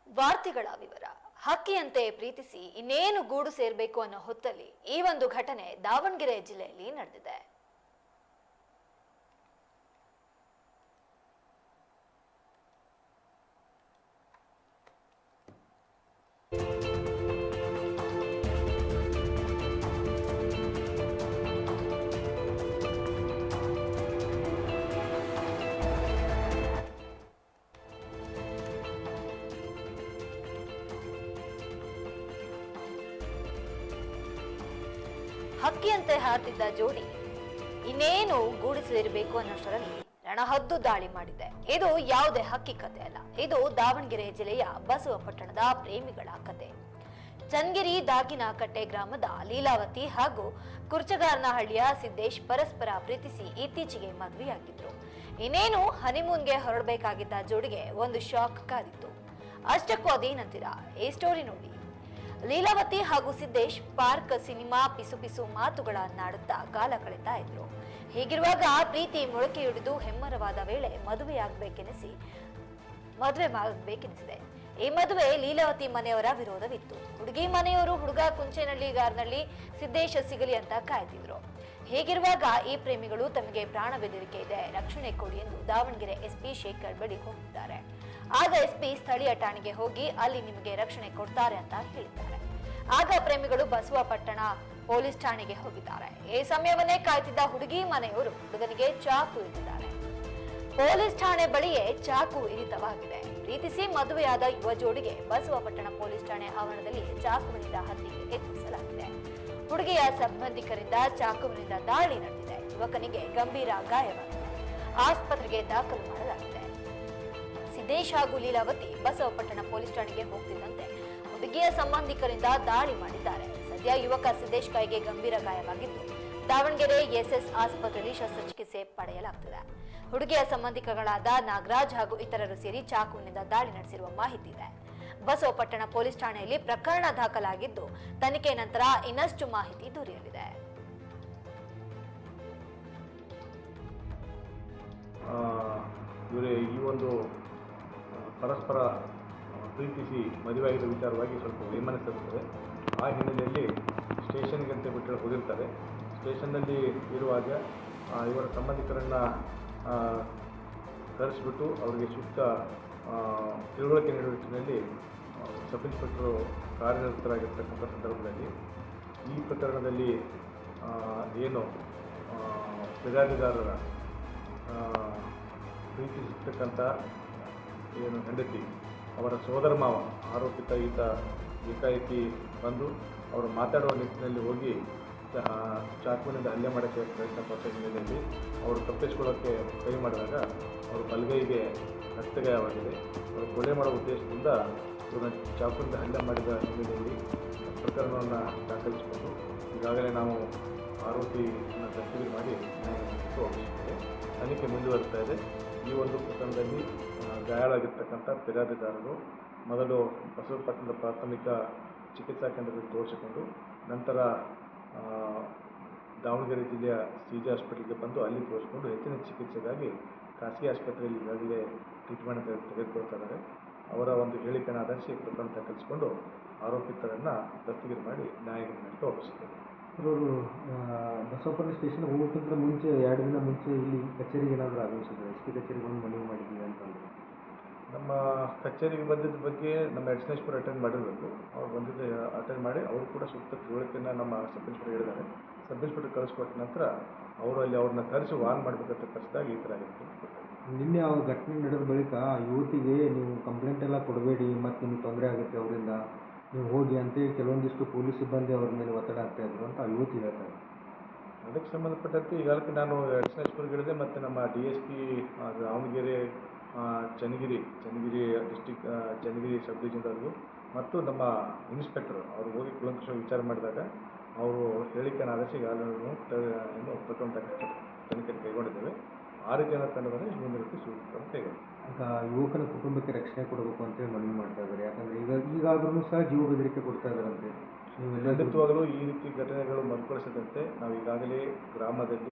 ವಾರ್ತೆಗಳ ವಿವರ. ಹಕ್ಕಿಯಂತೆ ಪ್ರೀತಿಸಿ ಇನ್ನೇನು ಗೂಡು ಸೇರಬೇಕು ಅನ್ನೋ ಹೊತ್ತಲ್ಲಿ ಈ ಒಂದು ಘಟನೆ ದಾವಣಗೆರೆ ಜಿಲ್ಲೆಯಲ್ಲಿ ನಡೆದಿದೆ. ಹಕ್ಕಿಯಂತೆ ಹಾರ್ತಿದ್ದ ಜೋಡಿ ಇನ್ನೇನು ಗೂಡಿಸಲಿರಬೇಕು ಅನ್ನೋಷ್ಟರಲ್ಲಿ ರಣಹದ್ದು ದಾಳಿ ಮಾಡಿದೆ. ಇದು ಯಾವುದೇ ಹಕ್ಕಿ ಕತೆ ಅಲ್ಲ, ಇದು ದಾವಣಗೆರೆ ಜಿಲ್ಲೆಯ ಬಸವಪಟ್ಟಣದ ಪ್ರೇಮಿಗಳ ಕತೆ. ಚನ್ನಗಿರಿ ದಾಗಿನಕಟ್ಟೆ ಗ್ರಾಮದ ಲೀಲಾವತಿ ಹಾಗೂ ಕುರ್ಚಗಾರನಹಳ್ಳಿಯ ಸಿದ್ದೇಶ್ ಪರಸ್ಪರ ಪ್ರೀತಿಸಿ ಇತ್ತೀಚೆಗೆ ಮದುವೆಯಾಗಿದ್ರು. ಇನ್ನೇನು ಹನಿಮೂನ್ಗೆ ಹೊರಡಬೇಕಾಗಿದ್ದ ಜೋಡಿಗೆ ಒಂದು ಶಾಕ್ ಕಾದಿತ್ತು. ಅಷ್ಟಕ್ಕೂ ಅದೇನಂತೀರಾ, ಈ ಸ್ಟೋರಿ ನೋಡಿ. ಲೀಲಾವತಿ ಹಾಗೂ ಸಿದ್ದೇಶ್ ಪಾರ್ಕ್ ಸಿನಿಮಾ ಪಿಸು ಪಿಸು ಮಾತುಗಳನ್ನಾಡುತ್ತಾ ಕಾಲ ಕಳೀತಾ ಇದ್ರು. ಹೀಗಿರುವಾಗ ಪ್ರೀತಿ ಮೊಳಕೆಯೊಡೆದು ಹೆಮ್ಮರವಾದ ವೇಳೆ ಮದುವೆ ಆಗಬೇಕೆನಿಸಿದೆ. ಈ ಮದುವೆ ಲೀಲಾವತಿ ಮನೆಯವರ ವಿರೋಧವಿತ್ತು. ಹುಡುಗಿ ಮನೆಯವರು ಹುಡುಗ ಕುಂಚೇನಹಳ್ಳಿಗಾರನಲ್ಲಿ ಸಿದ್ದೇಶ್ ಸಿಗಲಿ ಅಂತ ಕಾಯ್ತಿದ್ರು. ಹೀಗಿರುವಾಗ ಈ ಪ್ರೇಮಿಗಳು ತಮಗೆ ಪ್ರಾಣ ಬೆದರಿಕೆ ಇದೆ, ರಕ್ಷಣೆ ಕೊಡಿ ಎಂದು ದಾವಣಗೆರೆ ಎಸ್ಪಿ ಶೇಖರ್ ಬಳಿ ಹೋಗಿದ್ದಾರೆ. ಆಗ ಎಸ್ಪಿ ಸ್ಥಳೀಯ ಠಾಣೆಗೆ ಹೋಗಿ ಅಲ್ಲಿ ನಿಮಗೆ ರಕ್ಷಣೆ ಕೊಡ್ತಾರೆ ಅಂತ ಹೇಳಿದ್ದಾರೆ. ಆಗ ಪ್ರೇಮಿಗಳು ಬಸವಪಟ್ಟಣ ಪೊಲೀಸ್ ಠಾಣೆಗೆ ಹೋಗಿದ್ದಾರೆ. ಈ ಸಮಯವನ್ನೇ ಕಾಯ್ತಿದ್ದ ಹುಡುಗಿ ಮನೆಯವರು ಹುಡುಗನಿಗೆ ಚಾಕು ಇರಿದಿದ್ದಾರೆ. ಪೊಲೀಸ್ ಠಾಣೆ ಬಳಿಯೇ ಚಾಕು ಇರಿತವಾಗಿದೆ. ಪ್ರೀತಿಸಿ ಮದುವೆಯಾದ ಯುವ ಜೋಡಿಗೆ ಬಸವಪಟ್ಟಣ ಪೊಲೀಸ್ ಠಾಣೆ ಆವರಣದಲ್ಲಿ ಚಾಕುವಿನಿಂದ ಹತ್ಯೆಗೆ ಯತ್ನಿಸಲಾಗಿದೆ. ಹುಡುಗಿಯ ಸಂಬಂಧಿಕರಿಂದ ಚಾಕುವಿನಿಂದ ದಾಳಿ ನಡೆದಿದೆ. ಯುವಕನಿಗೆ ಗಂಭೀರ ಗಾಯವಾಗಿದೆ. ಆಸ್ಪತ್ರೆಗೆ ದಾಖಲು ಮಾಡಲಾಗಿದೆ. ಸಿದ್ದೇಶ್ ಹಾಗೂ ಲೀಲಾವತಿ ಬಸವಪಟ್ಟಣ ಪೊಲೀಸ್ ಠಾಣೆಗೆ ಹೋಗ್ತಿದ್ದಂತೆ ಹುಡುಗಿಯ ಸಂಬಂಧಿಕರಿಂದ ದಾಳಿ ಮಾಡಿದ್ದಾರೆ. ಸದ್ಯ ಯುವಕ ಸಿದ್ದೇಶ್ ಕೈಗೆ ಗಂಭೀರ ಗಾಯವಾಗಿದ್ದು ದಾವಣಗೆರೆ ಎಸ್ಎಸ್ ಆಸ್ಪತ್ರೆಯಲ್ಲಿ ಶಸ್ತ್ರಚಿಕಿತ್ಸೆ ಪಡೆಯಲಾಗುತ್ತಿದೆ. ಹುಡುಗಿಯ ಸಂಬಂಧಿಕಗಳಾದ ನಾಗರಾಜ್ ಹಾಗೂ ಇತರರು ಸೇರಿ ಚಾಕುವಿನಿಂದ ದಾಳಿ ನಡೆಸಿರುವ ಮಾಹಿತಿ ಇದೆ. ಬಸವಪಟ್ಟಣ ಪೊಲೀಸ್ ಠಾಣೆಯಲ್ಲಿ ಪ್ರಕರಣ ದಾಖಲಾಗಿದ್ದು ತನಿಖೆ ನಂತರ ಇನ್ನಷ್ಟು ಮಾಹಿತಿ ದೊರೆಯಲಿದೆ. ಈ ಒಂದು ಪರಸ್ಪರ ಪ್ರೀತಿಸಿ ಮದುವೆಯಾಗಿದ್ದ ವಿಚಾರವಾಗಿ ಸ್ವಲ್ಪ ವೈಮನಸ್ಸಿರುತ್ತದೆ. ಆ ಹಿನ್ನೆಲೆಯಲ್ಲಿ ಸ್ಟೇಷನ್ಗೆ ಅಂತ ಬಿಟ್ಟು ಹೋಗಿರ್ತಾರೆ. ಸ್ಟೇಷನ್ನಲ್ಲಿ ಇರುವಾಗ ಇವರ ಸಂಬಂಧಿಕರನ್ನು ಕರೆಸಿಬಿಟ್ಟು ಅವರಿಗೆ ಸೂಕ್ತ ತಿಳುವಳಿಕೆ ನೀಡುವ ನಿಟ್ಟಿನಲ್ಲಿ ಸಬ್ ಇನ್ಸ್ಪೆಕ್ಟರು ಕಾರ್ಯನಿರತರಾಗಿರ್ತಕ್ಕಂಥ ಸಂದರ್ಭದಲ್ಲಿ ಈ ಪ್ರಕರಣದಲ್ಲಿ ಏನು ಫಿರ್ಯಾದಿದಾರರ ಪ್ರೀತಿಸಿರ್ತಕ್ಕಂಥ ಏನು ಹೆಂಡತಿ ಅವರ ಸೋದರ ಮಾವ ಆರೋಪಿತ ಈತ ಏಕಾಏಕಿ ಬಂದು ಅವರು ಮಾತಾಡುವ ನಿಟ್ಟಿನಲ್ಲಿ ಹೋಗಿ ಚಾಕುವಿನಿಂದ ಹಲ್ಲೆ ಮಾಡೋಕ್ಕೆ ಪ್ರಯತ್ನ ಪಟ್ಟ ಹಿನ್ನೆಲೆಯಲ್ಲಿ ಅವರು ತಪ್ಪಿಸಿಕೊಳ್ಳೋಕ್ಕೆ ಕೈ ಮಾಡಿದಾಗ ಅವರು ಬಲಗೈಗೆ ರಕ್ತಗಾಯವಾಗಿದೆ. ಅವರು ಕೊಲೆ ಮಾಡುವ ಉದ್ದೇಶದಿಂದ ಇವ್ರನ್ನ ಚಾಕುವಿನಿಂದ ಹಲ್ಲೆ ಮಾಡಿದ ಹಿನ್ನೆಲೆಯಲ್ಲಿ ಪ್ರಕರಣವನ್ನು ದಾಖಲಿಸಿಕೊಂಡು ಈಗಾಗಲೇ ನಾವು ಆರೋಪಿಯನ್ನು ದಸ್ತಗಿರಿ ಮಾಡಿ ಹೋಗಿದ್ದೇವೆ. ತನಿಖೆ ಮುಂದುವರಿಸ್ತಾ ಇದೆ. ಈ ಒಂದು ಪ್ರಕರಣದಲ್ಲಿ ಗಾಯಾಳಾಗಿರ್ತಕ್ಕಂಥ ಫಿರ್ಯಾದಿದಾರರು ಮೊದಲು ಬಸವಪಟ್ಟಣದ ಪ್ರಾಥಮಿಕ ಚಿಕಿತ್ಸಾ ಕೇಂದ್ರದಲ್ಲಿ ತೋರಿಸಿಕೊಂಡು ನಂತರ ದಾವಣಗೆರೆ ಜಿಲ್ಲೆಯ ಸಿಜಿ ಹಾಸ್ಪಿಟಲ್ಗೆ ಬಂದು ಅಲ್ಲಿ ತೋರಿಸಿಕೊಂಡು ಹೆಚ್ಚಿನ ಚಿಕಿತ್ಸೆಗಾಗಿ ಖಾಸಗಿ ಆಸ್ಪತ್ರೆಯಲ್ಲಿ ಈಗಾಗಲೇ ಟ್ರೀಟ್ಮೆಂಟ್ ತೆಗೆದುಕೊಳ್ತಾ ಇದ್ದಾರೆ. ಅವರ ಒಂದು ಹೇಳಿಕೆಯನ್ನು ಆಧರಿಸಿ ಪ್ರಕರಣ ದಾಖಲಿಸಿಕೊಂಡು ಆರೋಪಿತರನ್ನು ದಸ್ತಗಿರಿ ಮಾಡಿ ನ್ಯಾಯಾಲಯಕ್ಕೆ ಒಪ್ಪಿಸಿದ್ದಾರೆ. ಅವರು ಬಸವಪಟ್ಟಣ ಸ್ಟೇಷನ್ಗೆ ಹೋಗೋಕ್ಕಿಂತ ಮುಂಚೆ 2 ದಿನ ಮುಂಚೆ ಇಲ್ಲಿ ಕಚೇರಿಗೆ ಏನಾದರೂ ಆಗಮಿಸಿದ್ರು, ಎಸ್ ಪಿ ಕಚೇರಿಗೆ ಬಂದು ಮನವಿ ಮಾಡಿದ್ದೀವಿ ಅಂತಂದರೆ ನಮ್ಮ ಕಚೇರಿಗೆ ಬಂದಿದ್ದ ಬಗ್ಗೆ ನಮ್ಮ ಹೆಡ್ ಇನ್ಸ್ಪೆಕ್ಟರ್ ಅಟೆಂಡ್ ಮಾಡಿರಬೇಕು. ಅವ್ರು ಬಂದಿದ್ದು ಅಟೆಂಡ್ ಮಾಡಿ ಅವರು ಕೂಡ ಸೂಕ್ತ ತಿಳುವಳಿಕೆಯನ್ನು ನಮ್ಮ ಸಬ್ ಇನ್ಸ್ಪೆಕ್ಟರ್ ಹೇಳಿದ್ದಾರೆ. ಸಬ್ ಇನ್ಸ್ಪೆಕ್ಟರ್ ಕಳಿಸ್ಕೊಟ್ಟ ನಂತರ ಅವರು ಅಲ್ಲಿ ಅವ್ರನ್ನ ಕರೆಸಿ ವಾರ್ನ್ ಮಾಡಬೇಕಂತ ಕರೆಸಿದಾಗ ಈ ಥರ ಆಗಿತ್ತು. ನಿನ್ನೆ ಆ ಘಟನೆ ನಡೆದ ಬಳಿಕ ಯುವತಿಗೆ ನೀವು ಕಂಪ್ಲೇಂಟ್ ಎಲ್ಲ ಕೊಡಬೇಡಿ ಮತ್ತು ನಿಮಗೆ ತೊಂದರೆ ಆಗುತ್ತೆ ಅವರಿಂದ, ನೀವು ಹೋಗಿ ಅಂತೇಳಿ ಕೆಲವೊಂದಿಷ್ಟು ಪೊಲೀಸ್ ಸಿಬ್ಬಂದಿ ಅವ್ರ ಮೇಲೆ ಒತ್ತಡ ಆಗ್ತಾಯಿದ್ರು ಅಂತ ಆ ಯುವತಿ ಹೇಳ್ತಾರೆ. ಅದಕ್ಕೆ ಸಂಬಂಧಪಟ್ಟಂತೆ ಈಗಾಗಲೇ ನಾನು ಹೆಡ್ ಇನ್ಸ್ಪೆಕ್ಟರ್ಗೆ ಹೇಳಿದೆ ಮತ್ತು ನಮ್ಮ DSP ದಾವಣಗೆರೆ ಚನ್ನಗಿರಿ ಡಿಸ್ಟಿಕ್ ಚನ್ನಗಿರಿ ಸಬ್ ಡಿವಿಷನ್ದವ್ರಿಗೂ ಮತ್ತು ನಮ್ಮ ಇನ್ಸ್ಪೆಕ್ಟರ್ ಅವರು ಹೋಗಿ ಕುಲಂಕುಷ ವಿಚಾರ ಮಾಡಿದಾಗ ಅವರು ಹೇಳಿಕೆಯನ್ನು ಆಧರಿಸಿ ಈಗಾಗಲೇ ಪ್ರಕರಣ ತನಿಖೆ ಕೈಗೊಂಡಿದ್ದೇವೆ. 6 ಜನ ತಂಡದಲ್ಲಿ ಮುಂದಿನ ಸೂಕ್ತ ಕೈಗೊಂಡು ಈಗ ಯುವಕನ ಕುಟುಂಬಕ್ಕೆ ರಕ್ಷಣೆ ಕೊಡಬೇಕು ಅಂತೇಳಿ ಮನವಿ ಮಾಡ್ತಾ ಇದ್ದಾರೆ. ಯಾಕಂದರೆ ಈಗಾದರೂ ಸಹ ಜೀವ ಬೆದರಿಕೆ ಕೊಡ್ತಾ ಇದ್ದಾರಂತೆ. ಖಂಡಿತವಾಗಲೂ ಈ ರೀತಿ ಘಟನೆಗಳು ಮರುಕಳಿಸದಂತೆ ನಾವು ಈಗಾಗಲೇ ಗ್ರಾಮದಲ್ಲಿ